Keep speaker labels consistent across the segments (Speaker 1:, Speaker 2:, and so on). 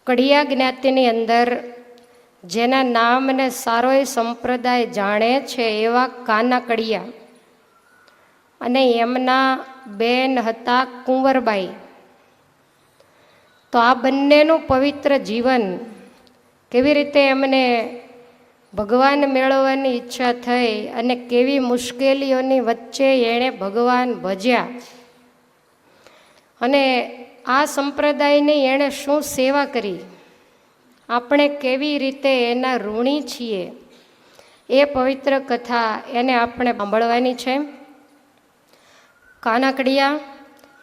Speaker 1: કડિયા જ્ઞાતિની અંદર જેના નામને સારો એ સંપ્રદાય જાણે છે એવા કાના કડિયા અને એમના બેન હતા કુંવરબાઈ. તો આ બંનેનું પવિત્ર જીવન કેવી રીતે એમને ભગવાન મેળવવાની ઈચ્છા થઈ અને કેવી મુશ્કેલીઓની વચ્ચે એણે ભગવાન ભજ્યા અને આ સંપ્રદાયની એણે શું સેવા કરી, આપણે કેવી રીતે એના ઋણી છીએ, એ પવિત્ર કથા એને આપણે સાંભળવાની છે. કાનાકડિયા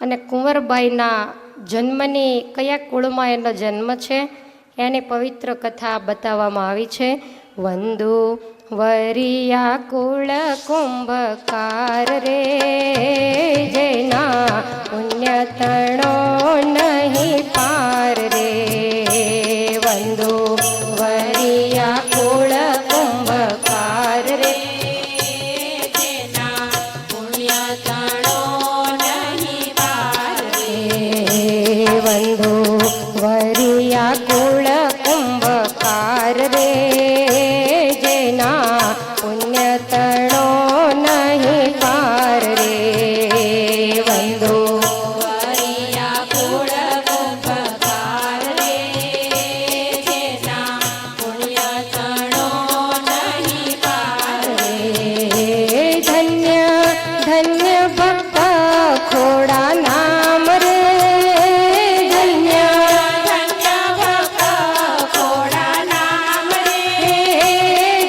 Speaker 1: અને કુંવરબાઈના જન્મની કયા કુળમાં એનો જન્મ છે એની પવિત્ર કથા બતાવવામાં આવી છે. વંદુ વરિયા કુળ કુંભકાર રે, જેના પુણ્ય તણો નહીં પાર રે. વંદુ વરિયા કુળ કુંભકાર રે, જેના પુણ્ય તણો નહીં પાર રે. વંદુ વરિયા કુળ કુંભકાર રે, જેના પુણ્ય તણો નહીં પાર રે. વંદુ વરિયા કુળ કુંભકાર રે, જેના પુણ્ય તણો નહીં પાર રે. ધન્ય ધન્ય ભક્ત ખોડા નામ રે, ધન્ય ધન્ય ભક્ત ખોડા નામ રે.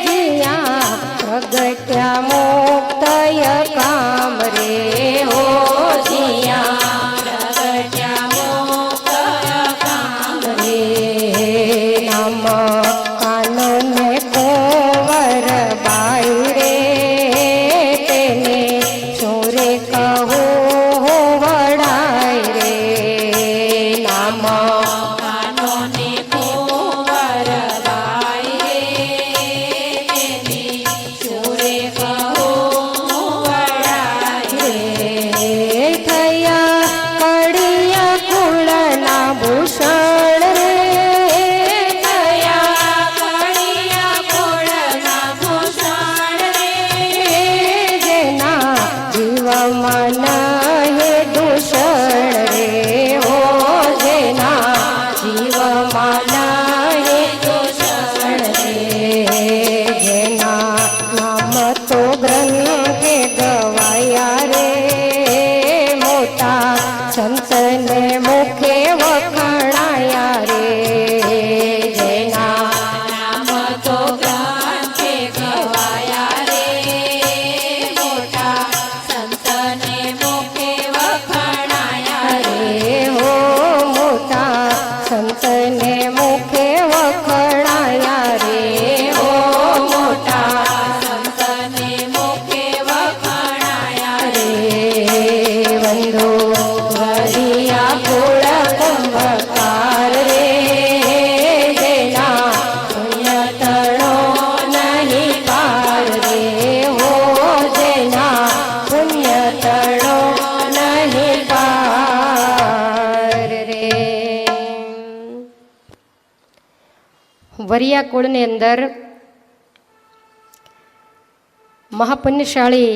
Speaker 1: જીયા પ્રગટ્યા મુક્તય કામ રે, હો જીયા પ્રગટ્યા મુક્તય કામ રે. નામ કાનને કુંવર બાઈ રે, તેને ચોરે કહો વડાય રે. નામ કાનને કુંવર બાઈ રે, તેની ચોરે કહો વડાય રે. થયા કડિયા કુળના ભૂષણ રે, થયા કડિયા કુળના ભૂષણ રે. જેના જીવમાં નહી દૂષણ રે, હો જેના જીવમાં નહી દૂષણ રે. જેના નામ તો ગ્રંથે ગવાયા રે, મોટા સંતને મુખે વખણાયા રે. જેના નામ તો ગ્રંથે ગવાયા રે, મોટા સંતને મુખે વખણાયા રે. હો મોટા સંતને મુખે વખણાયા રે, હો મોટા સંતને મુખે વખણાયા રે. વંદુ વરિયા કુળ કુંભકાર રે, જેના પુણ્ય તણો નહીં પાર રે, હો જેના પુણ્ય તણો નહીં પાર રે. વરિયા કુળની અંદર મહાપુણ્યશાળી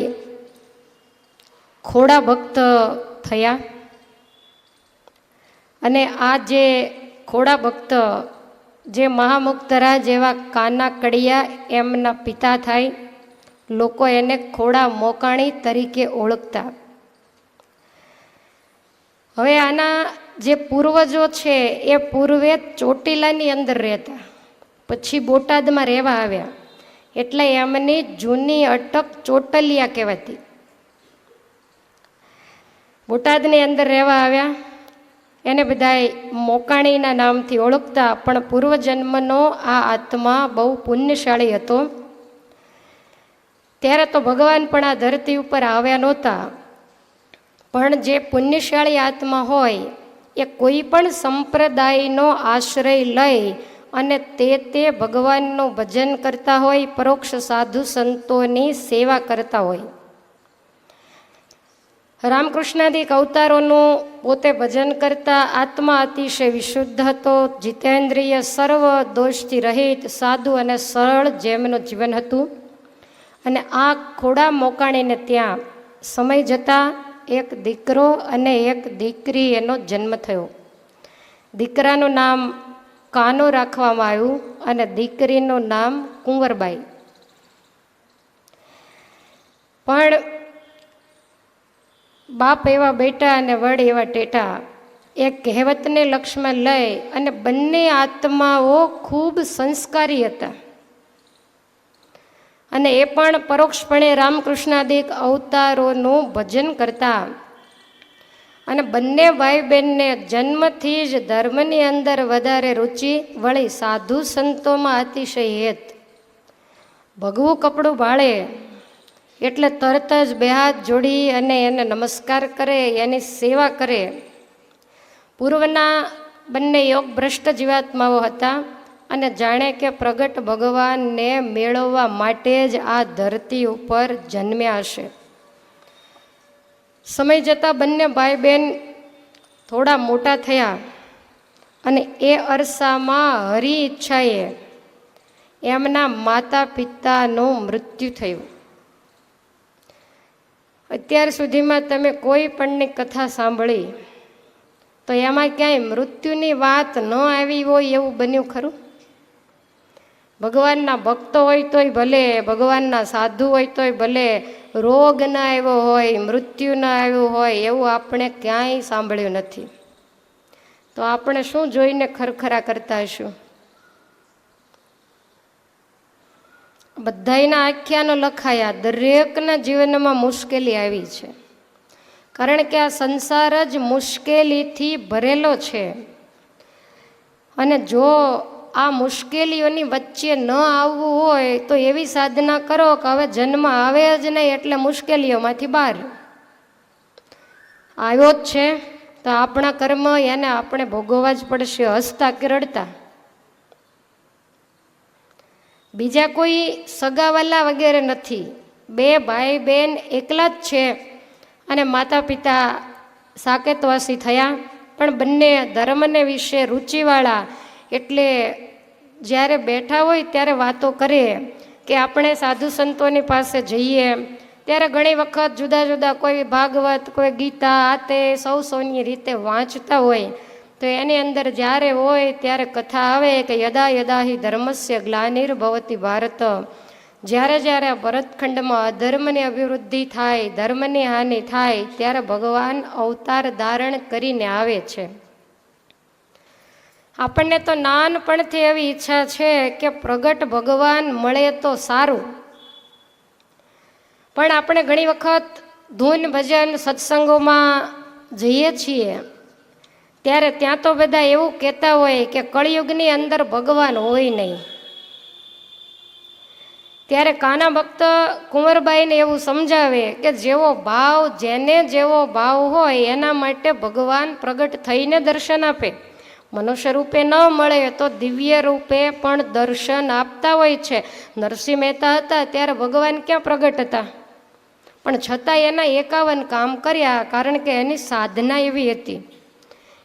Speaker 1: ખોડા ભક્ત થયા અને આ જે ખોડા ભક્ત જે મહામુક્તરાજ જેવા કાના કડિયા એમના પિતા થાય, લોકો એને ખોડા મોકાણી તરીકે ઓળખતા. હવે આના જે પૂર્વજો છે એ પૂર્વે ચોટીલાની અંદર રહેતા, પછી બોટાદમાં રહેવા આવ્યા, એટલે એમની જૂની અટક ચોટલિયા કહેવાતી. બોટાદની અંદર રહેવા આવ્યા, એને બધાય મોકાણીના નામથી ઓળખતા, પણ પૂર્વજન્મનો આ આત્મા બહુ પુણ્યશાળી હતો. ત્યારે તો ભગવાન પણ આ ધરતી ઉપર આવ્યા નહોતા, પણ જે પુણ્યશાળી આત્મા હોય એ કોઈ પણ સંપ્રદાયનો આશ્રય લઈ અને તે ભગવાનનું ભજન કરતા હોય, પરોક્ષ સાધુ સંતોની સેવા કરતા હોય. રામકૃષ્ણાદિક અવતારોનું પોતે ભજન કરતા આત્મા અતિશય વિશુદ્ધ હતો, જીતેન્દ્રિય, સર્વ દોષથી રહિત, સાદું અને સરળ જેમનું જીવન હતું. અને આ ખોડા મોકાણીને ત્યાં સમય જતાં એક દીકરો અને એક દીકરી એનો જન્મ થયો. દીકરાનું નામ કાનો રાખવામાં આવ્યું અને દીકરીનું નામ કુંવરબાઈ. પણ બાપ એવા બેટા અને વડ એવા ટેટા, એક કહેવતને લક્ષ્યમાં લઈ અને બંને આત્માઓ ખૂબ સંસ્કારી હતા. અને એ પણ પરોક્ષપણે રામકૃષ્ણાદિક અવતારોનું ભજન કરતા. અને બંને ભાઈ બહેનને જન્મથી જ ધર્મની અંદર વધારે રુચિ, વળી સાધુ સંતોમાં અતિશય હેત. ભગવું કપડું ભાળે એટલે તરત જ બે હાથ જોડી અને એને નમસ્કાર કરે, એની સેવા કરે. પૂર્વના બંને યોગ ભ્રષ્ટ જીવાત્માઓ હતા અને જાણે કે પ્રગટ ભગવાનને મેળવવા માટે જ આ ધરતી ઉપર જન્મ્યા હશે. સમય જતાં બંને ભાઈ બહેન થોડા મોટા થયા અને એ અરસામાં હરી ઈચ્છાએ એમના માતા પિતાનું મૃત્યુ થયું. અત્યાર સુધીમાં તમે કોઈ પણની કથા સાંભળી તો એમાં ક્યાંય મૃત્યુની વાત ન આવી હોય એવું બન્યું ખરું? ભગવાનના ભક્તો હોય તોય ભલે, ભગવાનના સાધુ હોય તોય ભલે, રોગ ના આવ્યો હોય, મૃત્યુ ના આવ્યું હોય એવું આપણે ક્યાંય સાંભળ્યું નથી. તો આપણે શું જોઈને ખરખરા કરતા હશું? બધાયના આખ્યાનો લખાયા, દરેકના જીવનમાં મુશ્કેલી આવી છે. કારણ કે આ સંસાર જ મુશ્કેલીથી ભરેલો છે. અને જો આ મુશ્કેલીઓની વચ્ચે ન આવવું હોય તો એવી સાધના કરો કે હવે જન્મ આવે જ નહીં એટલે મુશ્કેલીઓમાંથી બહાર આવ્યો જ છે તો આપણા કર્મ એને આપણે ભોગવવા જ પડશે, હસતા કે રડતા. બીજા કોઈ સગાવાલા વગેરે નથી. બે ભાઈ બહેન એકલા જ છે અને માતા પિતા સાકેતવાસી થયા. પણ બંને ધર્મને વિશે રુચિવાળા, એટલે જ્યારે બેઠા હોય ત્યારે વાતો કરે કે આપણે સાધુ સંતોની પાસે જઈએ ત્યારે ઘણી વખત જુદા જુદા કોઈ ભાગવત, કોઈ ગીતા, આ તે સૌની રીતે વાંચતા હોય તો એની અંદર જ્યારે હોય ત્યારે કથા આવે કે યદા યદા હિ ધર્મસ્ય ગ્લાનિર્ભવતિ ભારત, જ્યારે જ્યારે ભરતખંડમાં અધર્મની અભિવૃદ્ધિ થાય, ધર્મની હાનિ થાય ત્યારે ભગવાન અવતાર ધારણ કરીને આવે છે. આપણને તો નાનપણથી એવી ઈચ્છા છે કે પ્રગટ ભગવાન મળે તો સારું. પણ આપણે ઘણી વખત ધૂન ભજન સત્સંગોમાં જઈએ છીએ ત્યારે ત્યાં તો બધા એવું કહેતા હોય કે કળિયુગની અંદર ભગવાન હોય નહીં. ત્યારે કાના ભક્ત કુંવરબાઈને એવું સમજાવે કે જેવો ભાવ, જેને જેવો ભાવ હોય એના માટે ભગવાન પ્રગટ થઈને દર્શન આપે. મનુષ્ય રૂપે ન મળે તો દિવ્ય રૂપે પણ દર્શન આપતા હોય છે. નરસિંહ મહેતા હતા ત્યારે ભગવાન ક્યાં પ્રગટ હતા? પણ છતાં એના 51 કામ કર્યા, કારણ કે એની સાધના એવી હતી.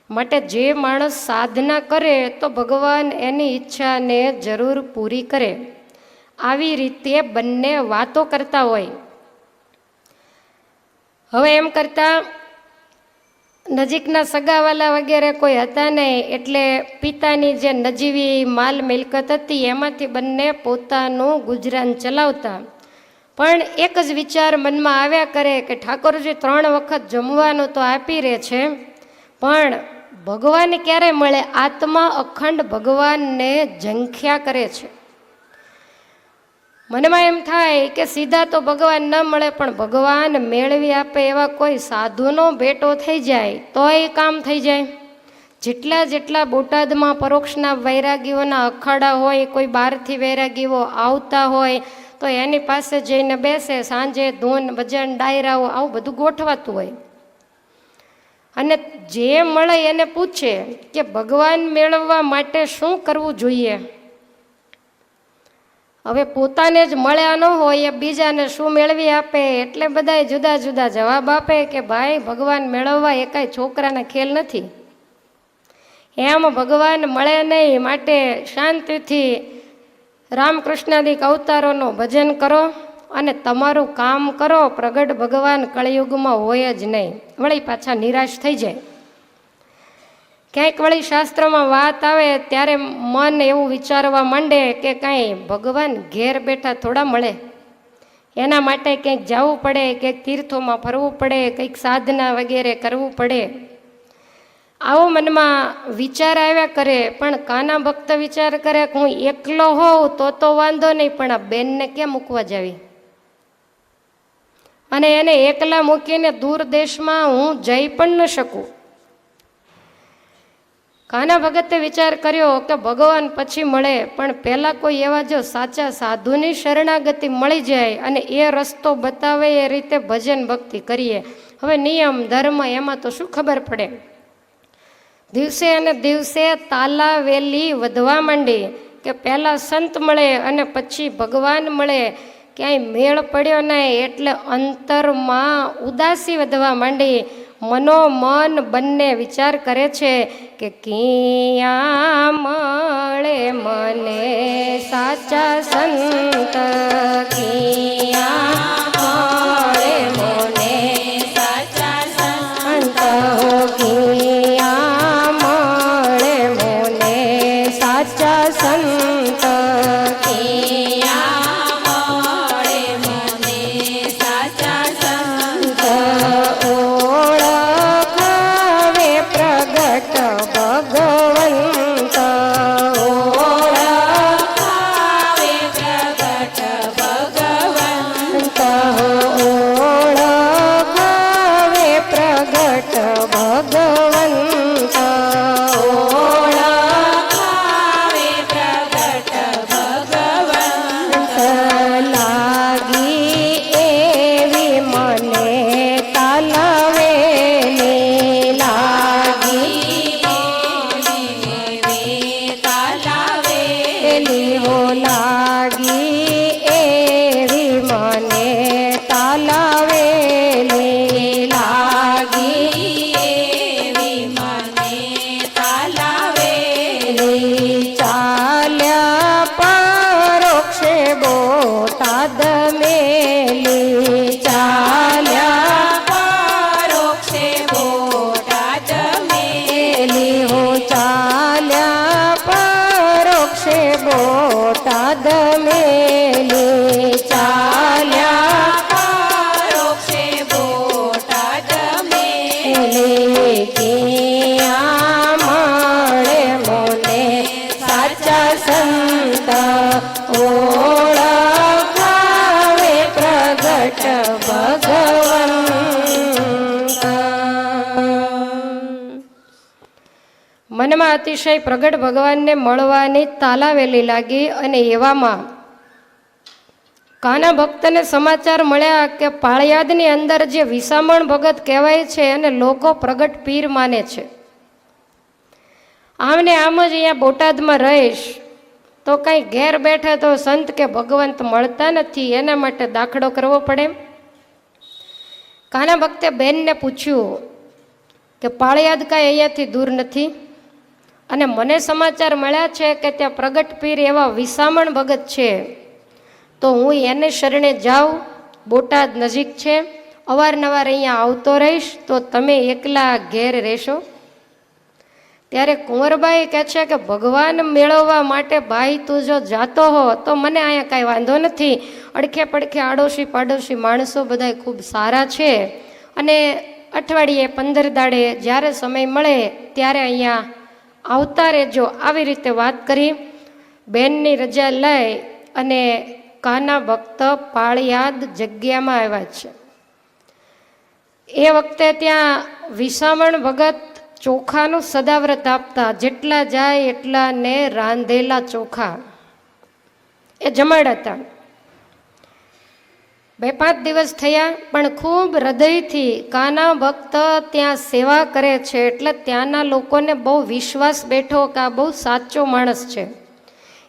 Speaker 1: માટે જે માણસ સાધના કરે તો ભગવાન એની ઈચ્છાને જરૂર પૂરી કરે. આવી રીતે બંને વાતો કરતા હોય. હવે એમ કરતા નજીકના સગાવાલા વગેરે કોઈ હતા નહીં, એટલે પિતાની જે નજીવી માલ મિલકત હતી એમાંથી બંને પોતાનું ગુજરાન ચલાવતા. પણ એક જ વિચાર મનમાં આવ્યા કરે કે ઠાકોરજી 3 વખત જમવાનું તો આપી રહે છે, પણ ભગવાન ક્યારે મળે? આત્મા અખંડ ભગવાનને ઝંખ્યા કરે છે. મનમાં એમ થાય કે સીધા તો ભગવાન ન મળે પણ ભગવાન મેળવી આપે એવા કોઈ સાધુનો ભેટો થઈ જાય તો એ કામ થઈ જાય. જેટલા બોટાદમાં પરોક્ષના વૈરાગીઓના અખાડા હોય, કોઈ બહારથી વૈરાગીઓ આવતા હોય તો એની પાસે જઈને બેસે, સાંજે ધૂન ભજન ડાયરાઓ આવું બધું ગોઠવાતું હોય. અને જે મળે એને પૂછે કે ભગવાન મેળવવા માટે શું કરવું જોઈએ? હવે પોતાને જ મળ્યા ન હોય એ બીજાને શું મેળવી આપે, એટલે બધાય જુદા જુદા જવાબ આપે કે ભાઈ ભગવાન મેળવવા એ કાંઈ છોકરાના ખેલ નથી. એમ ભગવાન મળે નહીં, માટે શાંતિથી રામકૃષ્ણાદિક અવતારોનું ભજન કરો અને તમારું કામ કરો. પ્રગટ ભગવાન કળિયુગમાં હોય જ નહીં. વળી પાછા નિરાશ થઈ જાય. ક્યાંક વળી શાસ્ત્રમાં વાત આવે ત્યારે મન એવું વિચારવા માંડે કે કાંઈ ભગવાન ઘેર બેઠા થોડા મળે, એના માટે કંઈક જવું પડે, કંઈક તીર્થોમાં ફરવું પડે, કંઈક સાધના વગેરે કરવું પડે. આવો મનમાં વિચાર આવ્યા કરે. પણ કાના ભક્ત વિચાર કરે કે હું એકલો હોઉં તો વાંધો નહીં, પણ આ બેનને ક્યાં મૂકવા જાવી, અને એને એકલા મૂકીને દૂર દેશમાં હું જઈ પણ ન શકું. કાના ભગતે વિચાર કર્યો કે ભગવાન પછી મળે, પણ પહેલાં કોઈ એવા જો સાચા સાધુની શરણાગતિ મળી જાય અને એ રસ્તો બતાવે એ રીતે ભજન ભક્તિ કરીએ. હવે નિયમ ધર્મ એમાં તો શું ખબર પડે. દિવસે અને દિવસે તાલાવેલી વધવા માંડી કે પહેલાં સંત મળે અને પછી ભગવાન મળે. ક્યાંય મેળ પડ્યો નહીં એટલે અંતરમાં ઉદાસી વધવા માંડી. મનોમન બંને વિચાર કરે છે કે ક્યાં મળે મને સાચા સંત, ક્યાં મળે મને સાચા સંત, ક્યાં મળે મને સાચા સંત, ક્યાં મળે મને સાચા સંત. ઓળખાવે પ્રગટ ભગવંત, ઓળખાવે પ્રગટ ભગવંત, ઓળખાવે પ્રગટ ભગવંત, ઓળખાવે પ્રગટ ભગવંત. લાગી એવી મને તાલાવેલી, લાગી એવી તાલાવેલી, હો લાગી એવી મને તાલાવેલી, લાગી એવી મને તાલાવેલી. ચાલ્યા પરોક્ષે બોટાદ મેલી, ચાલ્યા પરોક્ષે બોટાદ મેલી, હો ચાલ્યા પરોક્ષે બોટાદ મેલી, ચાલ્યા પરોક્ષે બોટાદ મેલી. ક્યાં મળે મને સાચા સંત, ઓળખાવે પ્રગટ ભગવંત. મનમાં અતિશય પ્રગટ ભગવાનને મળવાની તાલાવેલી લાગી અને એવામાં કાના ભક્તને સમાચાર મળ્યા કે પાળિયાદની અંદર જે વિસામણ ભગત કહેવાય છે અને લોકો પ્રગટ પીર માને છે, આમને આમ જ અહીંયા બોટાદમાં રહીશ તો કંઈ ઘેર બેઠા તો સંત કે ભગવંત મળતા નથી, એના માટે દાખલો કરવો પડે. કાના ભક્તે બેનને પૂછ્યું કે પાળિયાદ કાંઈ અહીંયાથી દૂર નથી અને મને સમાચાર મળ્યા છે કે ત્યાં પ્રગટ પીર એવા વિસામણ ભગત છે, તો હું એને શરણે જાઉં. બોટાદ નજીક છે, અવારનવાર અહીંયા આવતો રહીશ, તો તમે એકલા ઘેર રહેશો. ત્યારે કુંવરબાઈ કહે છે કે ભગવાન મેળવવા માટે ભાઈ તું જો જાતો હો તો મને અહીંયા કાંઈ વાંધો નથી. અડખે પડખે આડોશી પાડોશી માણસો બધાય ખૂબ સારા છે અને અઠવાડિયે 15 દાડે જ્યારે સમય મળે ત્યારે અહીંયા આવતા રહેજો. આવી રીતે વાત કરી બેનની રજા લઈ અને કાના ભક્ત પાળિયાદ જગ્યામાં આવ્યા છે. એ વખતે ત્યાં વિસામણ ભગત ચોખાનું સદાવ્રત આપતા, જેટલા જાય એટલા ને રાંધેલા ચોખા એ જમાડતા. 2-5 દિવસ થયા પણ ખૂબ હૃદયથી કાના ભક્ત ત્યાં સેવા કરે છે, એટલે ત્યાંના લોકોને બહુ વિશ્વાસ બેઠો કે આ બહુ સાચો માણસ છે.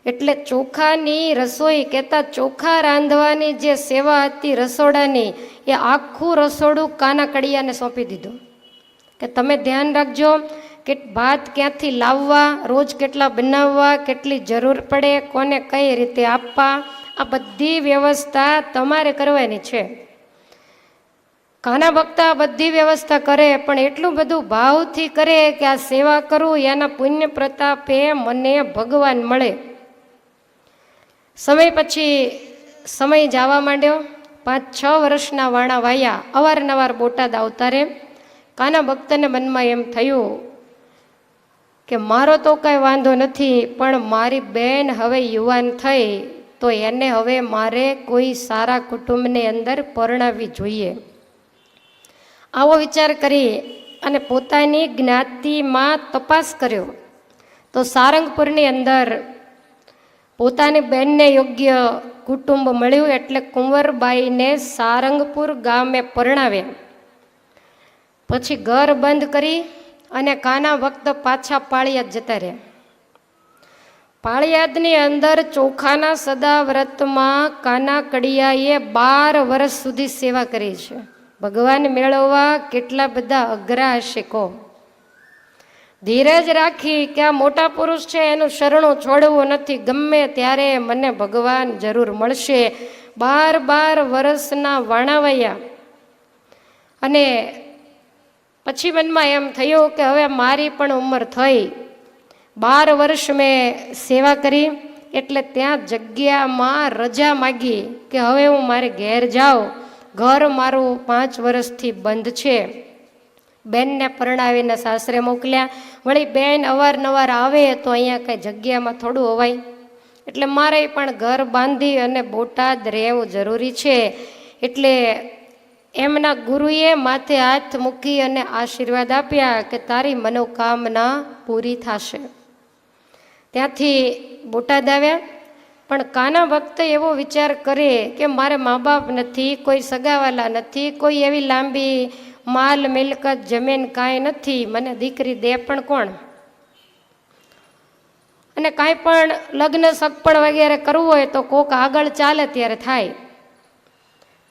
Speaker 1: એટલે ચોખાની રસોઈ કહેતા ચોખા રાંધવાની જે સેવા હતી રસોડાની, એ આખું રસોડું કાના કડિયાને સોંપી દીધું કે તમે ધ્યાન રાખજો કે ભાત ક્યાંથી લાવવા, રોજ કેટલા બનાવવા, કેટલી જરૂર પડે, કોને કઈ રીતે આપવા, આ બધી વ્યવસ્થા તમારે કરવાની છે. કાના ભક્તા બધી વ્યવસ્થા કરે, પણ એટલું બધું ભાવથી કરે કે આ સેવા કરું એના પુણ્ય પ્રતાપે મને ભગવાન મળે. સમય પછી સમય જવા માંડ્યો. 5-6 વર્ષના વાણા વાયા, અવારનવાર બોટાદ આવતા રે. કાના ભક્તને મનમાં એમ થયું કે મારો તો કાંઈ વાંધો નથી, પણ મારી બેન હવે યુવાન થઈ તો એને હવે મારે કોઈ સારા કુટુંબની અંદર પરણાવવી જોઈએ. આવો વિચાર કરી અને પોતાની જ્ઞાતિમાં તપાસ કર્યો તો સારંગપુરની અંદર પોતાની બહેનને યોગ્ય કુટુંબ મળ્યું, એટલે કુંવરબાઈને સારંગપુર ગામે પરણાવ્યા. પછી ઘર બંધ કરી અને કાના ભક્ત પાછા પાળિયાદ જતા રહ્યા. પાળિયાદની અંદર ચોખાના સદાવ્રતમાં કાના કડિયાએ 12 વર્ષ સુધી સેવા કરી છે. ભગવાન મેળવવા કેટલા બધા અઘરા હશે કહો. ધીરજ રાખી કે આ મોટા પુરુષ છે, એનું શરણું છોડવું નથી, ગમે ત્યારે મને ભગવાન જરૂર મળશે. 12 વર્ષના વાણાવયા. અને પછી મનમાં એમ થયું કે હવે મારી પણ ઉંમર થઈ. 12 વર્ષ મેં સેવા કરી, એટલે ત્યાં જગ્યામાં રજા માગી કે હવે હું મારે ઘેર જાઉં, ઘર મારું 5 વર્ષથી બંધ છે. બેનને પરણાવીને સાસરે મોકલ્યા. વળી બેન અવારનવાર આવે તો અહીંયા કંઈ જગ્યામાં થોડું હોવાય, એટલે મારે પણ ઘર બાંધી અને બોટાદ રહેવું જરૂરી છે. એટલે એમના ગુરુએ માથે હાથ મૂકી અને આશીર્વાદ આપ્યા કે તારી મનોકામના પૂરી થશે. ત્યાંથી બોટાદ આવ્યા. પણ કાના ભક્ત એવો વિચાર કરે કે મારે મા બાપ નથી, કોઈ સગાવાલા નથી, કોઈ એવી લાંબી માલ મિલકત જમીન કાંઈ નથી, મને દીકરી દે પણ કોણ? અને કાંઈ પણ લગ્ન સગપણ વગેરે કરવું હોય તો કોક આગળ ચાલે ત્યારે થાય,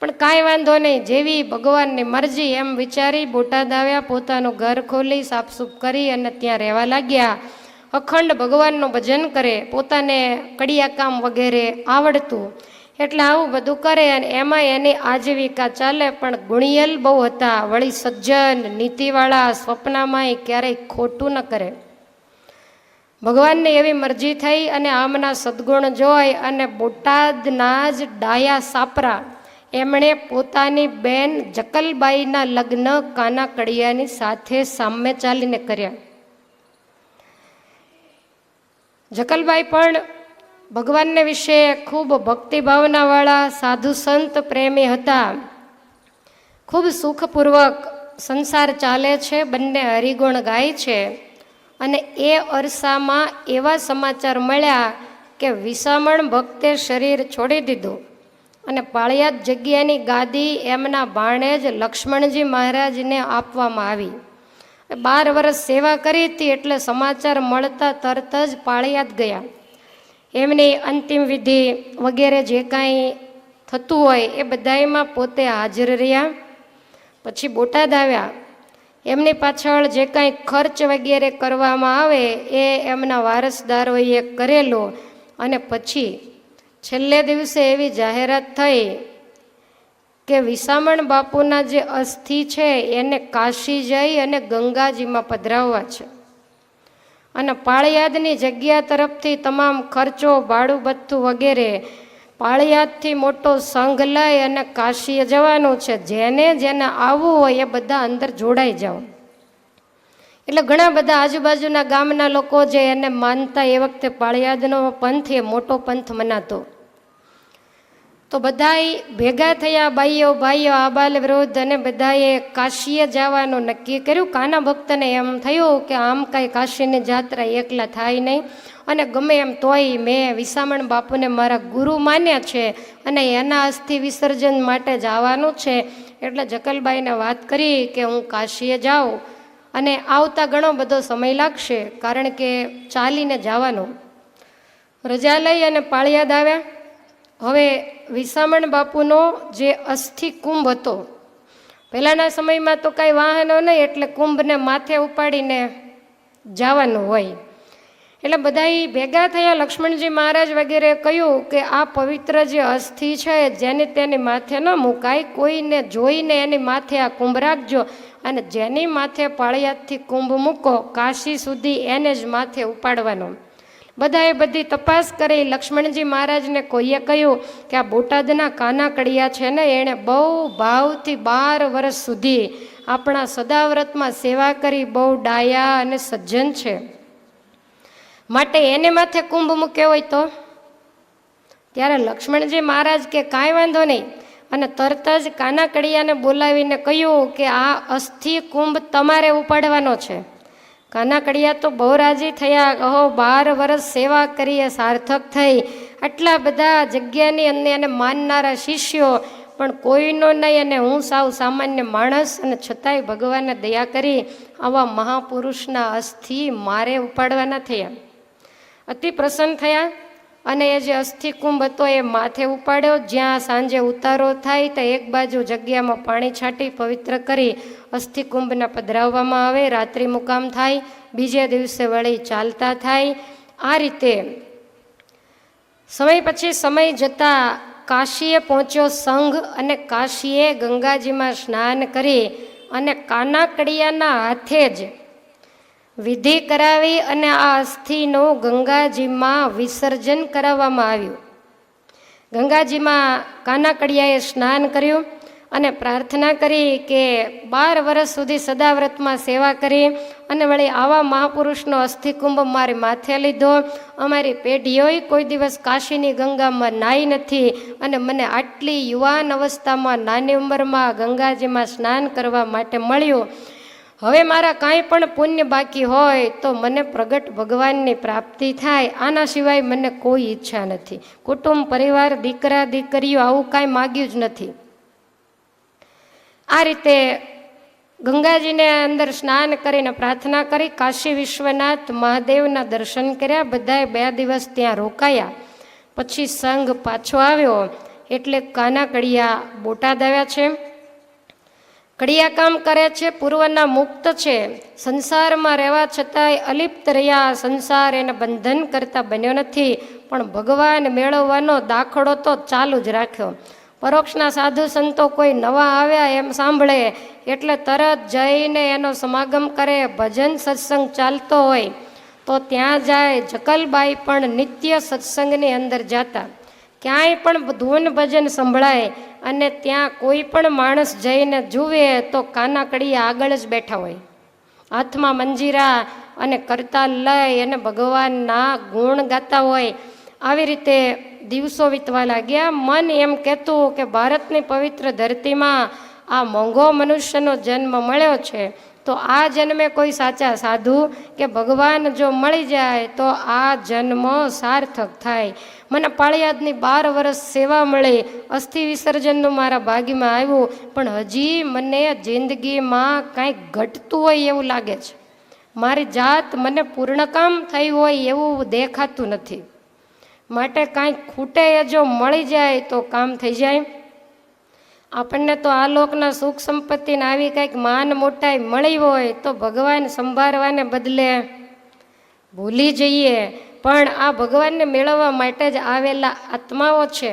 Speaker 1: પણ કાંઈ વાંધો નહીં, જેવી ભગવાનની મરજી એમ વિચારી બોટાદ આવ્યા. પોતાનું ઘર ખોલી સાફસૂફ કરી અને ત્યાં રહેવા લાગ્યા. અખંડ ભગવાનનું ભજન કરે. પોતાને કડિયા કામ વગેરે આવડતું, એટલે આવું બધું કરે અને એમાં એની આજીવિકા ચાલે. પણ ગુણિયલ બહુ હતા, વળી સજ્જન નીતિવાળા, સ્વપ્નામાંય ક્યારેય ખોટું ન કરે. ભગવાનને એવી મરજી થઈ અને આમના સદગુણ જોઈ અને બોટાદના જ ડાયા સાપરા એમણે પોતાની બેન જકલબાઈના લગ્ન કાના કડિયાની સાથે સામે ચાલીને કર્યા. જકલબાઈ પણ ભગવાનને વિશે ખૂબ ભક્તિભાવનાવાળા, સાધુ સંત પ્રેમી હતા. ખૂબ સુખપૂર્વક સંસાર ચાલે છે, બંને હરિગુણ ગાય છે. અને એ અરસામાં એવા સમાચાર મળ્યા કે વિસામણ ભક્તે શરીર છોડી દીધું અને પાળિયાદ જગ્યાની ગાદી એમના ભાણેજ લક્ષ્મણજી મહારાજને આપવામાં આવી. 12 વર્ષ સેવા કરી હતી, એટલે સમાચાર મળતા તરત જ પાળિયાદ ગયા. એમની અંતિમ વિધિ વગેરે જે કાંઈ થતું હોય એ બધામાં પોતે હાજર રહ્યા. પછી બોટાદ આવ્યા. એમની પાછળ જે કાંઈ ખર્ચ વગેરે કરવામાં આવે એ એમના વારસદારોએ કરેલો. અને પછી છેલ્લે દિવસે એવી જાહેરાત થઈ કે વિસામણ બાપુના જે અસ્થિ છે એને કાશી જઈ અને ગંગાજીમાં પધરાવવા છે. અને પાળિયાદની જગ્યા તરફથી તમામ ખર્ચો, ભાડું ભથ્થું વગેરે પાળિયાદથી મોટો સંઘ લઈ અને કાશીએ જવાનું છે. જેને જેને આવવું હોય એ બધા અંદર જોડાઈ જાઓ. એટલે ઘણા બધા આજુબાજુના ગામના લોકો જે એને માનતા, એ વખતે પાળિયાદનો પંથ એ મોટો પંથ મનાતો. તો બધાય ભેગા થયા, બાઈઓ ભાઈઓ, આબાલ વૃદ્ધ, અને બધાએ કાશીએ જવાનું નક્કી કર્યું. કાના ભક્તને એમ થયું કે આમ કાંઈ કાશીની જાત્રા એકલા થાય નહીં, અને ગમે એમ તોય મેં વિસામણ બાપુને મારા ગુરુ માન્યા છે અને એના અસ્થિ વિસર્જન માટે જવાનું છે. એટલે જકલબાઈને વાત કરી કે હું કાશીએ જાઉં અને આવતા ઘણો બધો સમય લાગશે, કારણ કે ચાલીને જવાનું. રજા લઈ અને પાળિયાદ આવ્યા. હવે વિસામણ બાપુનો જે અસ્થિ કુંભ હતો, પહેલાંના સમયમાં તો કાંઈ વાહનો નહીં, એટલે કુંભને માથે ઉપાડીને જવાનું હોય. એટલે બધા ભેગા થયા. લક્ષ્મણજી મહારાજ વગેરે કહ્યું કે આ પવિત્ર જે અસ્થિ છે જેની તેની માથે ન મુકાય, કોઈને જોઈને એની માથે આ કુંભ રાખજો, અને જેની માથે પાળિયાદથી કુંભ મૂકો કાશી સુધી એને જ માથે ઉપાડવાનો. બધાએ બધી તપાસ કરી. લક્ષ્મણજી મહારાજને કોઈએ કહ્યું કે આ બોટાદના કાનાકડિયા છે ને, એણે બહુ ભાવથી 12 વર્ષ સુધી આપણા સદાવ્રતમાં સેવા કરી, બહુ ડાયા અને સજ્જન છે, માટે એને માથે કુંભ મૂક્યો હોય તો. ત્યારે લક્ષ્મણજી મહારાજ કે કાંઈ વાંધો નહીં, અને તરત જ કાનાકડિયાને બોલાવીને કહ્યું કે આ અસ્થિ કુંભ તમારે ઉપાડવાનો છે. કાનાકડિયા તો બહુ રાજી થયા. કહો 12 વર્ષ સેવા કરીએ, સાર્થક થઈ, આટલા બધા જગ્યાની અંદર એને માનનારા શિષ્યો, પણ કોઈનો નહીં, અને હું સાવ સામાન્ય માણસ, અને છતાંય ભગવાને દયા કરી આવા મહાપુરુષના અસ્થિ મારે ઉપાડવાના થયા. અતિ પ્રસન્ન થયા, અને એ જે અસ્થિ કુંભ હતો એ માથે ઉપાડ્યો. જ્યાં સાંજે ઉતારો થાય તો એક બાજુ જગ્યામાં પાણી છાંટી પવિત્ર કરી અસ્થિ કુંભને પધરાવવામાં આવે. રાત્રિ મુકામ થાય, બીજે દિવસે વળી ચાલતા થાય. આ રીતે સમય પછી સમય જતાં કાશીએ પહોંચ્યો સંઘ, અને કાશીએ ગંગાજીમાં સ્નાન કરી અને કાનાકડિયાના હાથે જ વિધિ કરાવી અને આ અસ્થિનું ગંગાજીમાં વિસર્જન કરાવવામાં આવ્યું. ગંગાજીમાં કાનાકડિયાએ સ્નાન કર્યું અને પ્રાર્થના કરી કે 12 વર્ષ સુધી સદાવ્રતમાં સેવા કરી અને વળી આવા મહાપુરુષનો અસ્થિકુંભ મારી માથે લીધો. અમારી પેઢીઓએ કોઈ દિવસ કાશીની ગંગામાં નાહી નથી, અને મને આટલી યુવાન અવસ્થામાં નાની ઉંમરમાં ગંગાજીમાં સ્નાન કરવા માટે મળ્યું. હવે મારા કાંઈ પણ પુણ્ય બાકી હોય તો મને પ્રગટ ભગવાનની પ્રાપ્તિ થાય, આના સિવાય મને કોઈ ઈચ્છા નથી. કુટુંબ, પરિવાર, દીકરા દીકરીઓ આવું કાંઈ માગ્યું જ નથી. આ રીતે ગંગાજીને અંદર સ્નાન કરીને પ્રાર્થના કરી કાશી વિશ્વનાથ મહાદેવના દર્શન કર્યા. બધાએ 2 દિવસ ત્યાં રોકાયા. પછી સંઘ પાછો આવ્યો, એટલે કાનાકડિયા બોટાદ આવ્યા છે. કડિયા કામ કરે છે, પૂર્વના મુક્ત છે, સંસારમાં રહેવા છતાંય અલિપ્ત રહ્યા. સંસાર એને બંધન કરતા બન્યો નથી, પણ ભગવાન મેળવવાનો દાખલો તો ચાલુ જ રાખ્યો. પરોક્ષના સાધુ સંતો કોઈ નવા આવ્યા એમ સાંભળે એટલે તરત જઈને એનો સમાગમ કરે. ભજન સત્સંગ ચાલતો હોય તો ત્યાં જાય. જકલબાઈ પણ નિત્ય સત્સંગની અંદર જતા. ક્યાંય પણ ધૂન ભજન સંભળાય અને ત્યાં કોઈ પણ માણસ જઈને જુએ તો કાનાકડિયા આગળ જ બેઠા હોય, હાથમાં મંજીરા અને કરતાલ લઈ અને ભગવાનના ગુણ ગાતા હોય. આવી રીતે દિવસો વીતવા લાગ્યા. મન એમ કહેતું કે ભારતની પવિત્ર ધરતીમાં આ મોંઘો મનુષ્યનો જન્મ મળ્યો છે, તો આ જન્મે કોઈ સાચા સાધુ કે ભગવાન જો મળી જાય તો આ જન્મ સાર્થક થાય. મને પાળિયાદની 12 વર્ષ સેવા મળી, અસ્થિ વિસર્જનનું મારા ભાગ્યમાં આવ્યું, પણ હજી મને જિંદગીમાં કાંઈક ઘટતું હોય એવું લાગે છે. મારી જાત મને પૂર્ણકામ થઈ હોય એવું દેખાતું નથી. માટે કાંઈક ખૂટે એ જો મળી જાય તો કામ થઈ જાય. આપણને તો આ લોકના સુખ સંપત્તિને આવી કંઈક માન મોટાઈ મળી હોય તો ભગવાન સંભાળવાને બદલે ભૂલી જઈએ. પણ આ ભગવાનને મેળવવા માટે જ આવેલા આત્માઓ છે.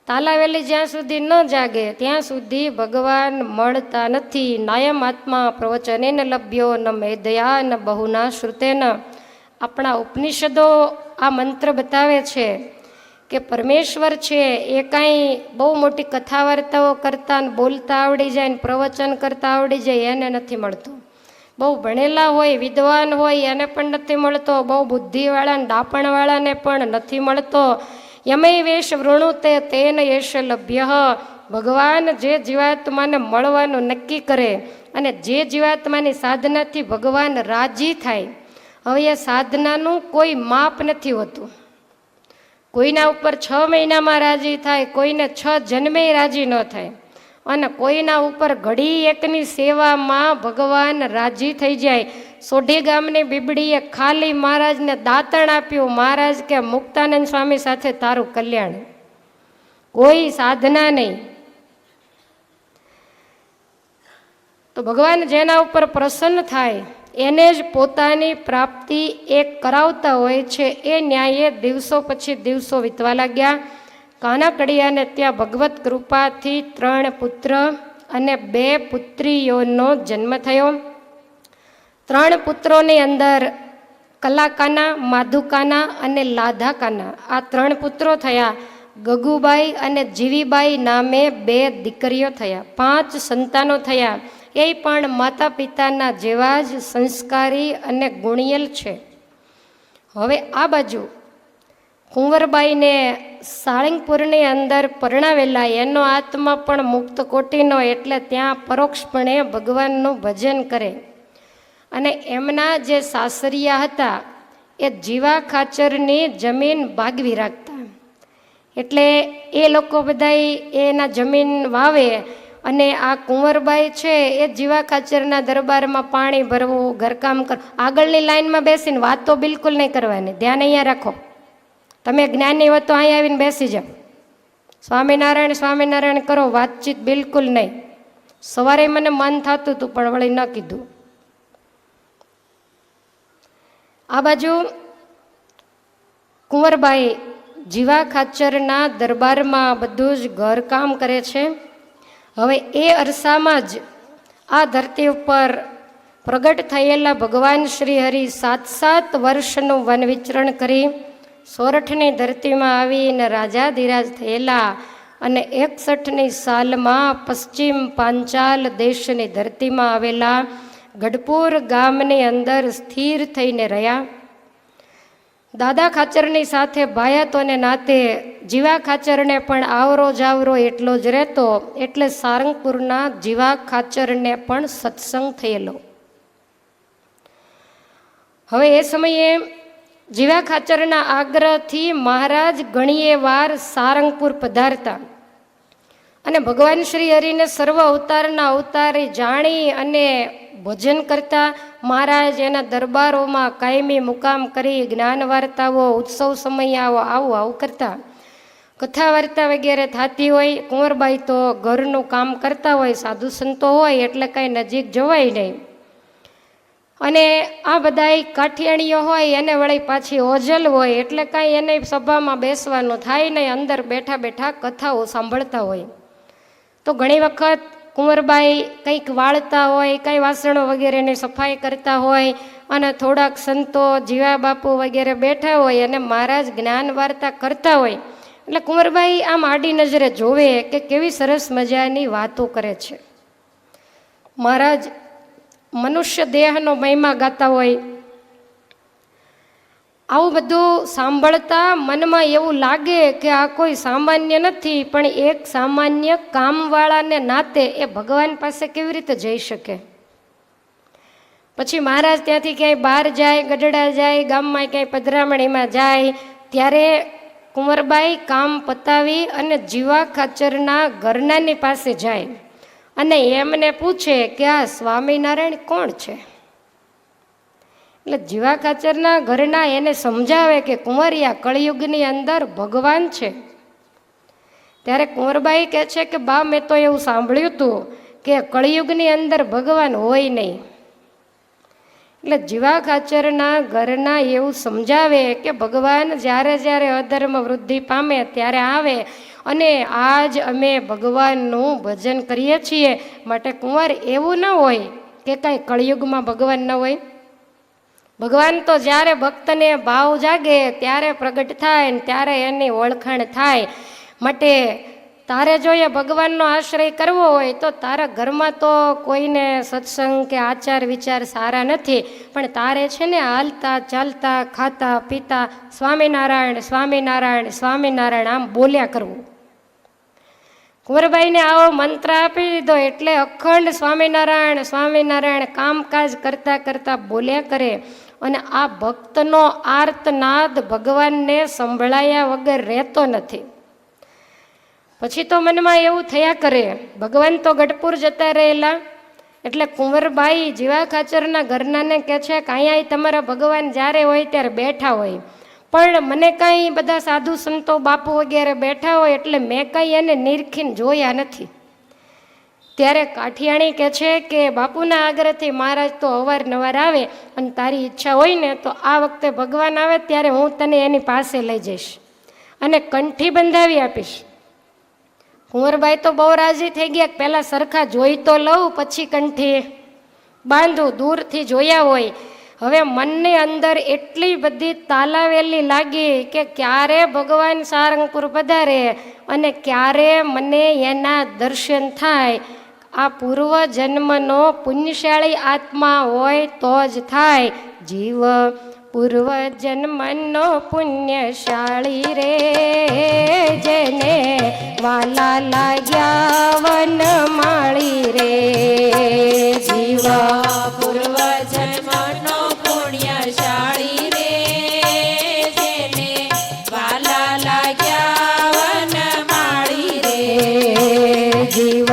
Speaker 1: તાલાવેલી જ્યાં સુધી ન જાગે ત્યાં સુધી ભગવાન મળતા નથી. નાયમ આત્મા પ્રવચને ન લભ્યો ન મેદયા ન બહુના શ્રુતેન. આપણા ઉપનિષદો આ મંત્ર બતાવે છે કે પરમેશ્વર છે એ કાંઈ બહુ મોટી કથા વાર્તાઓ કરતા ને બોલતા આવડી જાય ને પ્રવચન કરતા આવડી જાય એને નથી મળતો. બહુ ભણેલા હોય, વિદ્વાન હોય એને પણ નથી મળતો. બહુ બુદ્ધિવાળા ને ડાપણવાળાને પણ નથી મળતો. યમય વેશ વૃણુતે તેન યશ લભ્ય. ભગવાન જે જીવાત્માને મળવાનું નક્કી કરે અને જે જીવાત્માની સાધનાથી ભગવાન રાજી થાય, હવે એ સાધનાનું કોઈ માપ નથી હોતું. કોઈના ઉપર 6 મહિનામાં રાજી થાય, કોઈને 6 જન્મે રાજી ન થાય, અને કોઈના ઉપર ઘડી એકની સેવામાં ભગવાન રાજી થઈ જાય. સોઢી ગામની બીબડીએ ખાલી મહારાજને દાંતણ આપ્યું, મહારાજ કે મુક્તાનંદ સ્વામી સાથે તારું કલ્યાણ, કોઈ સાધના નહીં. તો ભગવાન જેના ઉપર પ્રસન્ન થાય એને જ પોતાની પ્રાપ્તિ એ કરાવતા હોય છે. એ ન્યાયે દિવસો પછી દિવસો વીતવા લાગ્યા. કાનાકડિયાને ત્યાં ભગવત કૃપાથી 3 પુત્ર અને 2 પુત્રીઓનો જન્મ થયો. 3 પુત્રોની અંદર કલાકાના, માધુકાના અને લાધાકાના, આ 3 પુત્રો થયા. ગગુબાઈ અને જીવીબાઈ નામે 2 દીકરીઓ થયા. 5 સંતાનો થયા. એ પણ માતા પિતાના જેવા જ સંસ્કારી અને ગુણિયલ છે. હવે આ બાજુ કુંવરબાઈને સાળંગપુરની અંદર પરણાવેલા, એનો આત્મા પણ મુક્ત કોટીનો, એટલે ત્યાં પરોક્ષપણે ભગવાનનું ભજન કરે. અને એમના જે સાસરિયા હતા એ જીવા ખાચરની જમીન ભાગવી રાખતા. એટલે એ લોકો બધાય એના જમીન વાવે અને આ કુંવરબાઈ છે એ જીવા ખાચરના દરબારમાં પાણી ભરવું, ઘરકામ કર. આગળની લાઈનમાં બેસીને વાત તો બિલકુલ નહીં કરવાની, ધ્યાન અહીંયા રાખો. તમે જ્ઞાની હો તો અહીંયા આવીને બેસી જાઓ, સ્વામિનારાયણ સ્વામિનારાયણ કરો, વાતચીત બિલકુલ નહીં. સવારે મને મન થતું હતું પણ વળી ન કીધું. આ બાજુ કુંવરબાઈ જીવા ખાચરના દરબારમાં બધું જ ઘરકામ કરે છે. હવે એ અરસામાં જ આ ધરતી ઉપર પ્રગટ થયેલા ભગવાન શ્રી હરિ 7 વર્ષનું વન વિચરણ કરી સોરઠની ધરતીમાં આવીને રાજાધિરાજ થયેલા અને 61ની સાલમાં પશ્ચિમ પાંચાલ દેશની ધરતીમાં આવેલા ગઢપુર ગામની અંદર સ્થિર થઈને રહ્યા. દાદા ખાચરની સાથે ભાયાતોને નાતે જીવા ખાચરને પણ આવરો જાવરો એટલો જ રહેતો, એટલે સારંગપુરના જીવા ખાચરને પણ સત્સંગ થયેલો. હવે એ સમયે જીવા ખાચરના આગ્રહથી મહારાજ ઘણીએ વાર સારંગપુર પધારતા અને ભગવાન શ્રી હરિને સર્વ અવતારના અવતારી જાણી અને ભજન કરતા. મહારાજ એના દરબારોમાં કાયમી મુકામ કરી જ્ઞાન વાર્તાઓ, ઉત્સવ સમય આવું કરતા. કથા વાર્તા વગેરે થતી હોય. કુંવરબાઈ તો ઘરનું કામ કરતા હોય, સાધુ સંતો હોય એટલે કાંઈ નજીક જવાય નહીં. અને આ બધાય કાઠિયાણીઓ હોય એને વળી પાછી ઓજલ હોય એટલે કાંઈ એને સભામાં બેસવાનું થાય નહીં, અંદર બેઠા બેઠા કથાઓ સાંભળતા હોય. તો ઘણી વખત કુંવરબાઈ કંઈક વાળતા હોય, કંઈ વાસણો વગેરેની સફાઈ કરતા હોય અને થોડાક સંતો જીવા બાપુ વગેરે બેઠા હોય અને મહારાજ જ્ઞાન વાર્તા કરતા હોય. એટલે કુંવરબાઈ આમ આડી નજરે જોવે કે કેવી સરસ મજાની વાતો કરે છે. મહારાજ મનુષ્ય દેહનો મહિમા ગાતા હોય. આવું બધું સાંભળતા મનમાં એવું લાગે કે આ કોઈ સામાન્ય નથી, પણ એક સામાન્ય કામવાળાને નાતે એ ભગવાન પાસે કેવી રીતે જઈ શકે. પછી મહારાજ ત્યાંથી ક્યાંય બહાર જાય, ગઢડા જાય, ગામમાં ક્યાંય પધરામણીમાં જાય, ત્યારે કુંવરબાઈ કામ પતાવી અને જીવા ખાચરના ઘરનાની પાસે જાય અને એમને પૂછે કે આ સ્વામિનારાયણ કોણ છે. એટલે જીવા ખાચરના ઘરના એને સમજાવે કે કુંવરિયા કળિયુગની અંદર ભગવાન છે. ત્યારે કુંવરબાઈ કહે છે કે બા મેં તો એવું સાંભળ્યું હતું કે કળિયુગની અંદર ભગવાન હોય નહીં. એટલે જીવા ખાચરના ઘરના એવું સમજાવે કે ભગવાન જ્યારે જ્યારે અધર્મ વૃદ્ધિ પામે ત્યારે આવે અને આજ અમે ભગવાનનું ભજન કરીએ છીએ. માટે કુંવર એવું ન હોય કે કાંઈ કળિયુગમાં ભગવાન ન હોય. ભગવાન તો જ્યારે ભક્તને ભાવ જાગે ત્યારે પ્રગટ થાય ને ત્યારે એની ઓળખાણ થાય. માટે તારે જો એ ભગવાનનો આશ્રય કરવો હોય તો તારા ઘરમાં તો કોઈને સત્સંગ કે આચાર વિચાર સારા નથી, પણ તારે છે ને હાલતા ચાલતા ખાતા પીતા સ્વામિનારાયણ સ્વામિનારાયણ સ્વામિનારાયણ આમ બોલ્યા કરવું. કુંવરબાઈને આવો મંત્ર આપી દીધો એટલે અખંડ સ્વામિનારાયણ સ્વામિનારાયણ કામકાજ કરતા કરતા બોલ્યા કરે. અને આ ભક્તનો આર્તનાદ ભગવાનને સંભળાયા વગર રહેતો નથી. પછી તો મનમાં એવું થયા કરે, ભગવાન તો ગઢપુર જતા રહેલા, એટલે કુંવરબાઈ જીવા ખાચરના ઘરનાને કહે છે કે અહીંયા તમારા ભગવાન જ્યારે હોય ત્યારે બેઠા હોય, પણ મને કાંઈ બધા સાધુ સંતો બાપુ વગેરે બેઠા હોય એટલે મેં કાંઈ એને નિરખીને જોયા નથી. ત્યારે કાઠિયાણી કહે છે કે બાપુના આગ્રહથી મહારાજ તો અવારનવાર આવે અને તારી ઈચ્છા હોય ને તો આ વખતે ભગવાન આવે ત્યારે હું તને એની પાસે લઈ જઈશ અને કંઠી બંધાવી આપીશ. કુંવરબાઈ તો બહુ રાજી થઈ ગયા, પહેલાં સરખા જોઈ તો લઉં પછી કંઠી બાંધું, દૂરથી જોયા હોય. હવે મનની અંદર એટલી બધી તાલાવેલી લાગી કે ક્યારે ભગવાન સારંગપુર પધારે અને ક્યારે મને એના દર્શન થાય. આ પૂર્વ જન્મનો પુણ્યશાળી આત્મા હોય તો જ થાય. જીવ પૂર્વ જન્મનો પુણ્યશાળી રે, જેને વાલા લાગ્યા વન માળી રે. જીવ
Speaker 2: પૂર્વ જન્મનો પુણ્યશાળી રે, જેને વાલા લાગ્યા વનમાળી રે.
Speaker 1: જીવ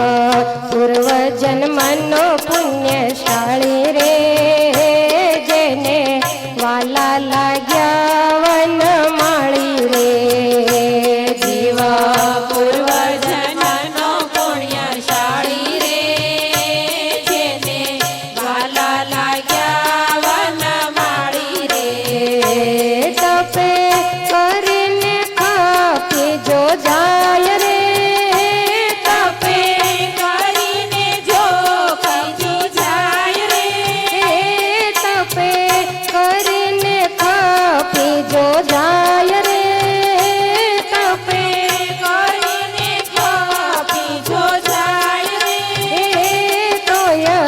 Speaker 1: પૂર્વ જન્મનો પુણ્યશાળી રે, જેને વાલા લાગ્યા વનમાળી રે. જીવ
Speaker 2: પૂર્વ જન્મનો પુણ્યશાળી રે, જેને વાલા લાગ્યા વનમાળી રે.
Speaker 1: તપે કરીને ખાપી જો જાય રે,
Speaker 2: તપે કરીને જો કીધું જાય રે,
Speaker 1: તપે કરીને ખાપી જો જાય રે, તપે
Speaker 2: કરીને ખાપી જો જાય રે.
Speaker 1: તોય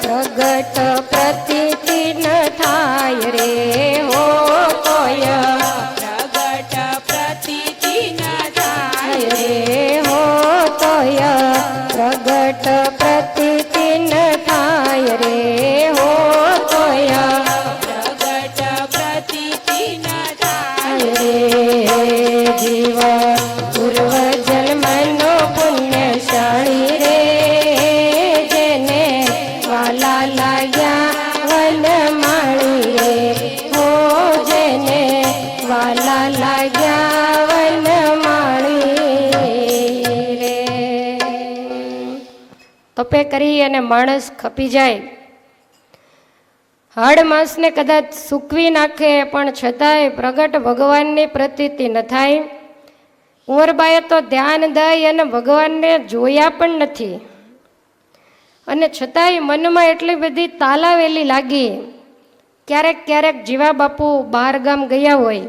Speaker 1: પ્રગટ પ્રતીતિ ન થાય રે. હો તોય
Speaker 2: પ્રગટ પ્રતીતિ ન થાય રે.
Speaker 1: હો તોય પ્રગટ પ્રતીતિ ન થાય રે. હો તોય
Speaker 2: પ્રગટ પ્રતીતિ ન થાય
Speaker 1: રે. જીવ પૂર્વ જન્મનો પુણ્યશાળી રે, જેને વાલા લાગ્યા વનમાળી રે. હો જેને વાલા લાગ્યા વનમાળી રે. તપે કરી અને માણસ ખપી જાય, હાડ માંસને કદાચ સૂકવી નાખે પણ છતાંય પ્રગટ ભગવાનની પ્રતીતિ ન થાય. કુંવરબાઈએ તો ધ્યાન દઈ અને ભગવાનને જોયા પણ નથી અને છતાંય મનમાં એટલી બધી તાલાવેલી લાગી. ક્યારેક ક્યારેક જીવા બાપુ બહાર ગામ ગયા હોય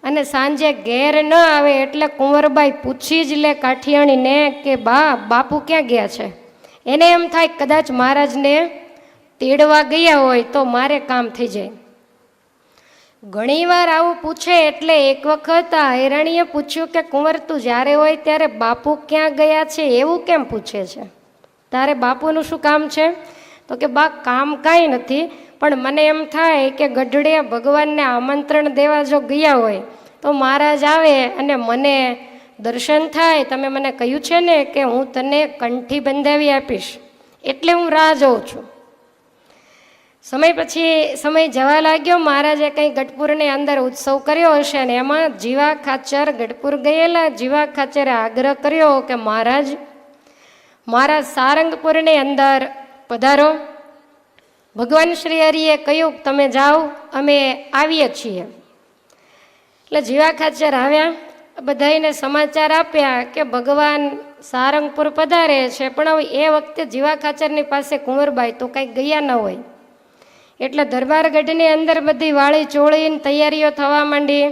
Speaker 1: અને સાંજે ઘેર ન આવે એટલે કુંવરબાઈ પૂછી જ લે કાઠિયાણીને કે બાપુ ક્યાં ગયા છે. એને એમ થાય કદાચ મહારાજને તેડવા ગયા હોય તો મારે કામ થઈ જાય. ઘણીવાર આવું પૂછે એટલે એક વખત આ હિરણીએ પૂછ્યું કે કુંવર તું જ્યારે હોય ત્યારે બાપુ ક્યાં ગયા છે એવું કેમ પૂછે છે, તારે બાપુનું શું કામ છે? તો કે બા કામ કાંઈ નથી, પણ મને એમ થાય કે ગઢડે ભગવાનને આમંત્રણ દેવા જો ગયા હોય તો મહારાજ આવે અને મને દર્શન થાય. તમે મને કહ્યું છે ને કે હું તને કંઠી બંધાવી આપીશ, એટલે હું રાહ જોઉં છું. સમય જવા લાગ્યો. મહારાજે કંઈ ગઢપુરની અંદર ઉત્સવ કર્યો હશે ને એમાં જીવા ખાચર ગઢપુર ગયેલા. જીવા ખાચરે આગ્રહ કર્યો કે મહારાજ મારા સારંગપુરની અંદર પધારો. ભગવાન શ્રી હરિએ કહ્યું તમે જાઓ, અમે આવીએ છીએ. એટલે જીવા ખાચર આવ્યા, બધાઈને સમાચાર આપ્યા કે ભગવાન સારંગપુર પધારે છે. પણ હવે એ વખતે જીવા ખાચરની પાસે કુંવરબાઈ તો કંઈ ગયા ન હોય એટલે દરબારગઢની અંદર બધી વાળી ચોળીને તૈયારીઓ થવા માંડી,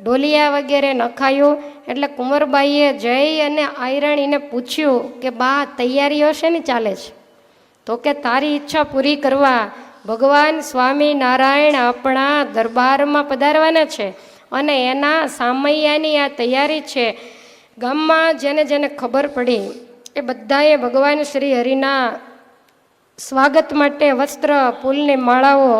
Speaker 1: ઢોલિયા વગેરે નખાયું. એટલે કુંવરબાઈએ જઈ અને આયરાણીને પૂછ્યું કે બા તૈયારીઓ શેની ચાલે છે? તો કે તારી ઈચ્છા પૂરી કરવા ભગવાન સ્વામિનારાયણ આપણા દરબારમાં પધારવાના છે અને એના સામૈયાની આ તૈયારી છે. ગામમાં જેને જેને ખબર પડી એ બધાએ ભગવાન શ્રી હરિના સ્વાગત માટે વસ્ત્ર ફૂલની માળાઓ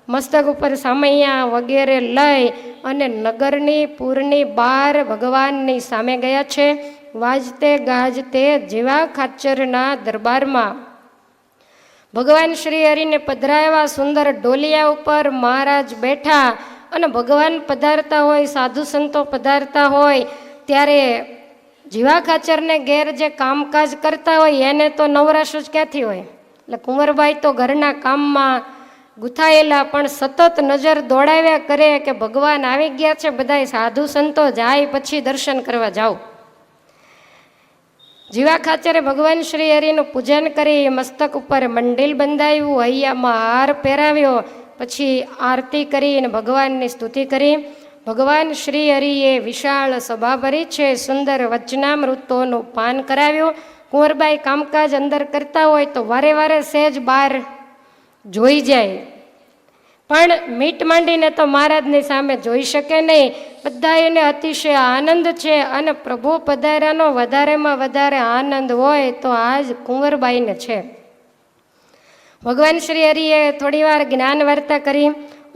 Speaker 1: મસ્તક ઉપર સામૈયા વગેરે લઈ અને નગરની પૂરની બહાર ભગવાનની સામે ગયા છે. વાજતે ગાજતે જીવા ખાચરના દરબારમાં ભગવાન શ્રી હરિને પધરાવ્યા સુંદર ઢોલિયા ઉપર મહારાજ બેઠા અને ભગવાન પધારતા હોય, સાધુ સંતો પધારતા હોય ત્યારે જીવા ખાચરને ઘેર જે કામકાજ કરતા હોય એને તો નવરાશ જ ક્યાંથી હોય. એટલે કુંવરબાઈ તો ઘરના કામમાં ગુથાયેલા, પણ સતત નજર દોડાવ્યા કરે કે ભગવાન આવી ગયા છે, બધાય સાધુ સંતો જાય પછી દર્શન કરવા જાઓ. જીવા ખાચરે ભગવાન શ્રી હરિનું પૂજન કરી મસ્તક ઉપર મંડિલ બંધાવ્યું, હૈયામાં હાર પહેરાવ્યો, પછી આરતી કરી અને ભગવાનની સ્તુતિ કરી. ભગવાન શ્રી હરિએ વિશાળ સભા ભરી છે, સુંદર વચનામૃતોનું પાન કરાવ્યું. કુંવરબાઈ કામકાજ અંદર કરતા હોય તો વારે વારે સહેજ બહાર જોઈ જાય, પણ મીટ માંડીને તો મહારાજની સામે જોઈ શકે નહીં. બધા એને અતિશય આનંદ છે અને પ્રભુ પધાર્યાનો વધારેમાં વધારે આનંદ હોય તો આજ કુંવરબાઈને છે. ભગવાન શ્રી હરિએ થોડી વાર જ્ઞાન વાર્તા કરી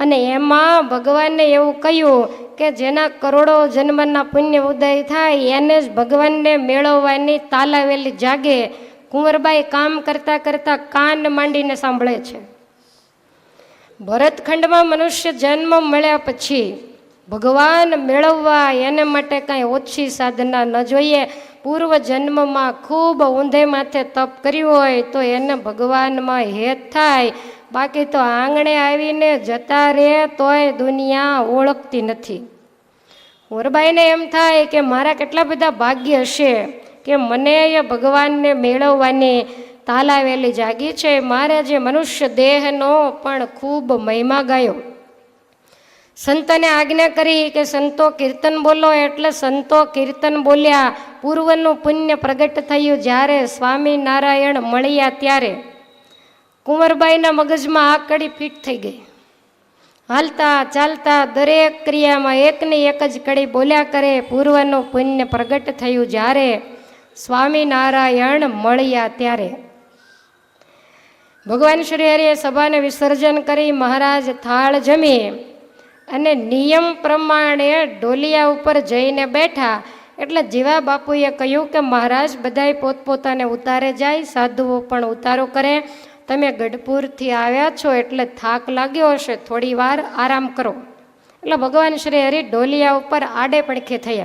Speaker 1: અને એમાં ભગવાનને એવું કહ્યું કે જેના કરોડો જન્મના પુણ્ય ઉદય થાય એને જ ભગવાનને મેળવવાની તાલાવેલી જાગે. કુંવરબાઈ કામ કરતાં કરતાં કાન માંડીને સાંભળે છે. ભરતખંડમાં મનુષ્ય જન્મ મળ્યા પછી ભગવાન મેળવવા એને માટે કાંઈ ઓછી સાધના ન જોઈએ. પૂર્વ જન્મમાં ખૂબ ઊંધે માથે તપ કર્યું હોય તો એને ભગવાનમાં હેત થાય, બાકી તો આંગણે આવીને જતા રહે તોય દુનિયા ઓળખતી નથી. કુંવરબાઈને એમ થાય કે મારા કેટલા બધા ભાગ્ય હશે કે મને એ ભગવાનને મેળવવાની તાલાવેલી જાગી છે. મારે જે મનુષ્ય દેહનો પણ ખૂબ મહિમા ગાયો. સંતને આજ્ઞા કરી કે સંતો કીર્તન બોલો, એટલે સંતો કીર્તન બોલ્યા. પૂર્વનું પુણ્ય પ્રગટ થયું. જ્યારે સ્વામિનારાયણ મળ્યા ત્યારે કુંવરબાઈના મગજમાં આ કડી ફિટ થઈ ગઈ. હાલતા ચાલતા દરેક ક્રિયામાં એકની એક જ કડી બોલ્યા કરે, પૂર્વનું પુણ્ય પ્રગટ થયું જ્યારે સ્વામિનારાયણ મળ્યા ત્યારે. ભગવાન શ્રી હરિએ સભાને વિસર્જન કરી મહારાજ થાળ જમી અને નિયમ પ્રમાણે ઢોલિયા ઉપર જઈને બેઠા. એટલે જીવા બાપુએ કહ્યું કે મહારાજ બધાય પોતપોતાને ઉતારે જાય, સાધુઓ પણ ઉતારો કરે. તમે ગઢપુરથી આવ્યા છો એટલે થાક લાગ્યો હશે, થોડી વાર આરામ કરો. એટલે ભગવાન શ્રી હરિ ઢોલિયા ઉપર આડે પડખે થયા.